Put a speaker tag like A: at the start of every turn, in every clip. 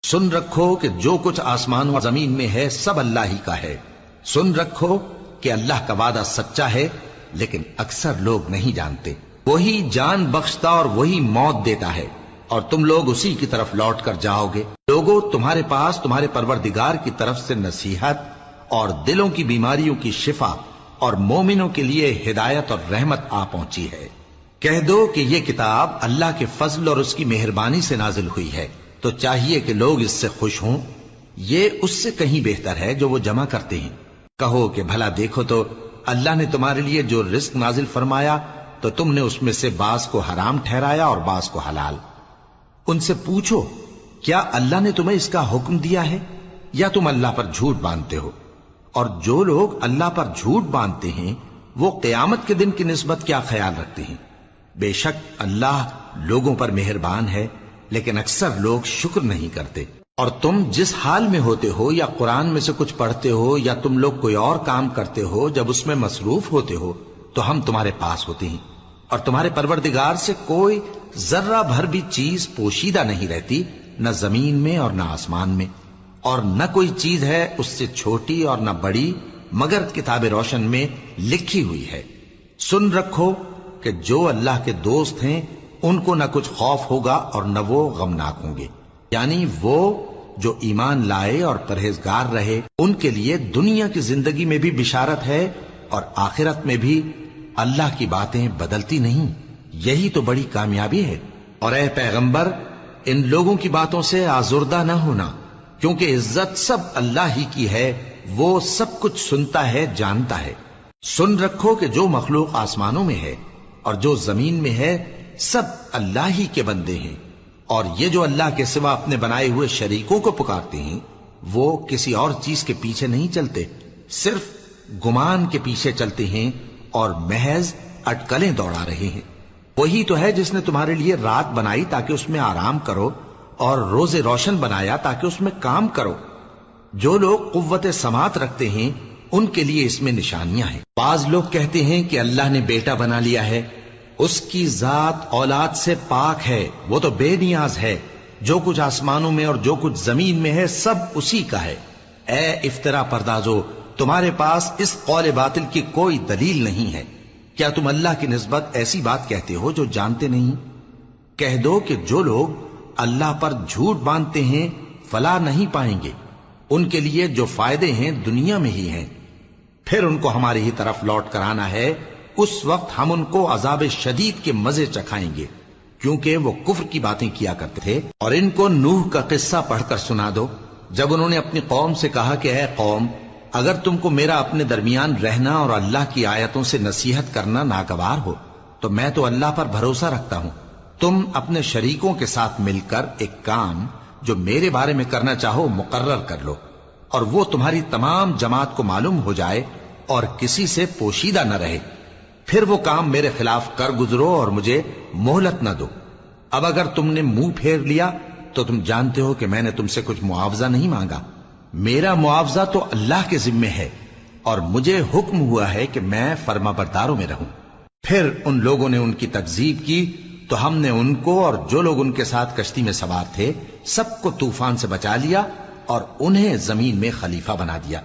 A: سن رکھو کہ جو کچھ آسمان اور زمین میں ہے سب اللہ ہی کا ہے۔ سن رکھو کہ اللہ کا وعدہ سچا ہے، لیکن اکثر لوگ نہیں جانتے۔ وہی جان بخشتا اور وہی موت دیتا ہے، اور تم لوگ اسی کی طرف لوٹ کر جاؤ گے۔ لوگوں، تمہارے پاس تمہارے پروردگار کی طرف سے نصیحت اور دلوں کی بیماریوں کی شفا اور مومنوں کے لیے ہدایت اور رحمت آ پہنچی ہے۔ کہہ دو کہ یہ کتاب اللہ کے فضل اور اس کی مہربانی سے نازل ہوئی ہے، تو چاہیے کہ لوگ اس سے خوش ہوں۔ یہ اس سے کہیں بہتر ہے جو وہ جمع کرتے ہیں۔ کہو کہ بھلا دیکھو تو اللہ نے تمہارے لیے جو رزق نازل فرمایا تو تم نے اس میں سے بعض کو حرام ٹھہرایا اور بعض کو حلال۔ ان سے پوچھو، کیا اللہ نے تمہیں اس کا حکم دیا ہے یا تم اللہ پر جھوٹ باندھتے ہو؟ اور جو لوگ اللہ پر جھوٹ باندھتے ہیں وہ قیامت کے دن کی نسبت کیا خیال رکھتے ہیں؟ بے شک اللہ لوگوں پر مہربان ہے، لیکن اکثر لوگ شکر نہیں کرتے۔ اور تم جس حال میں ہوتے ہو، یا قرآن میں سے کچھ پڑھتے ہو یا تم لوگ کوئی اور کام کرتے ہو، جب اس میں مصروف ہوتے ہو تو ہم تمہارے پاس ہوتے ہیں، اور تمہارے پروردگار سے کوئی ذرہ بھر بھی چیز پوشیدہ نہیں رہتی، نہ زمین میں اور نہ آسمان میں، اور نہ کوئی چیز ہے اس سے چھوٹی اور نہ بڑی مگر کتاب روشن میں لکھی ہوئی ہے۔ سن رکھو کہ جو اللہ کے دوست ہیں ان کو نہ کچھ خوف ہوگا اور نہ وہ غمناک ہوں گے، یعنی وہ جو ایمان لائے اور پرہیزگار رہے ان کے لیے دنیا کی زندگی میں بھی بشارت ہے، اور آخرت میں بھی اللہ کی باتیں بدلتی نہیں۔ یہی تو بڑی کامیابی ہے۔ اور اے پیغمبر، ان لوگوں کی باتوں سے آزردہ نہ ہونا، کیونکہ عزت سب اللہ ہی کی ہے، وہ سب کچھ سنتا ہے، جانتا ہے۔ سن رکھو کہ جو مخلوق آسمانوں میں ہے اور جو زمین میں ہے سب اللہ ہی کے بندے ہیں، اور یہ جو اللہ کے سوا اپنے بنائے ہوئے شریکوں کو پکارتے ہیں وہ کسی اور چیز کے پیچھے نہیں چلتے، صرف گمان کے پیچھے چلتے ہیں اور محض اٹکلیں دوڑا رہے ہیں۔ وہی تو ہے جس نے تمہارے لیے رات بنائی تاکہ اس میں آرام کرو، اور روز روشن بنایا تاکہ اس میں کام کرو۔ جو لوگ قوت سماعت رکھتے ہیں ان کے لیے اس میں نشانیاں ہیں۔ بعض لوگ کہتے ہیں کہ اللہ نے بیٹا بنا لیا ہے، اس کی ذات اولاد سے پاک ہے، وہ تو بے نیاز ہے۔ جو کچھ آسمانوں میں اور جو کچھ زمین میں ہے سب اسی کا ہے۔ اے افترا پردازو، تمہارے پاس اس قول باطل کی کوئی دلیل نہیں ہے۔ کیا تم اللہ کی نسبت ایسی بات کہتے ہو جو جانتے نہیں؟ کہہ دو کہ جو لوگ اللہ پر جھوٹ باندھتے ہیں فلاح نہیں پائیں گے، ان کے لیے جو فائدے ہیں دنیا میں ہی ہیں، پھر ان کو ہماری ہی طرف لوٹ کر آنا ہے، اس وقت ہم ان کو عذاب شدید کے مزے چکھائیں گے، کیونکہ وہ کفر کی باتیں کیا کرتے تھے۔ اور ان کو نوح کا قصہ پڑھ کر سنا دو، جب انہوں نے اپنی قوم سے کہا کہ اے قوم، اگر تم کو میرا اپنے درمیان رہنا اور اللہ کی آیتوں سے نصیحت کرنا ناگوار ہو تو میں تو اللہ پر بھروسہ رکھتا ہوں، تم اپنے شریکوں کے ساتھ مل کر ایک کام جو میرے بارے میں کرنا چاہو مقرر کر لو، اور وہ تمہاری تمام جماعت کو معلوم ہو جائے اور کسی سے پوشیدہ نہ رہے، پھر وہ کام میرے خلاف کر گزرو اور مجھے مہلت نہ دو۔ اب اگر تم نے منہ پھیر لیا تو تم جانتے ہو کہ میں نے تم سے کچھ معاوضہ نہیں مانگا، میرا معاوضہ تو اللہ کے ذمے ہے، اور مجھے حکم ہوا ہے کہ میں فرما برداروں میں رہوں۔ پھر ان لوگوں نے ان کی تکذیب کی تو ہم نے ان کو اور جو لوگ ان کے ساتھ کشتی میں سوار تھے سب کو طوفان سے بچا لیا اور انہیں زمین میں خلیفہ بنا دیا،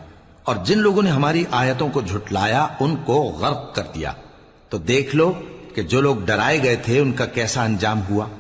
A: اور جن لوگوں نے ہماری آیتوں کو جھٹلایا ان کو غرق کر دیا۔ تو دیکھ لو کہ جو لوگ ڈرائے گئے تھے ان کا کیسا انجام ہوا۔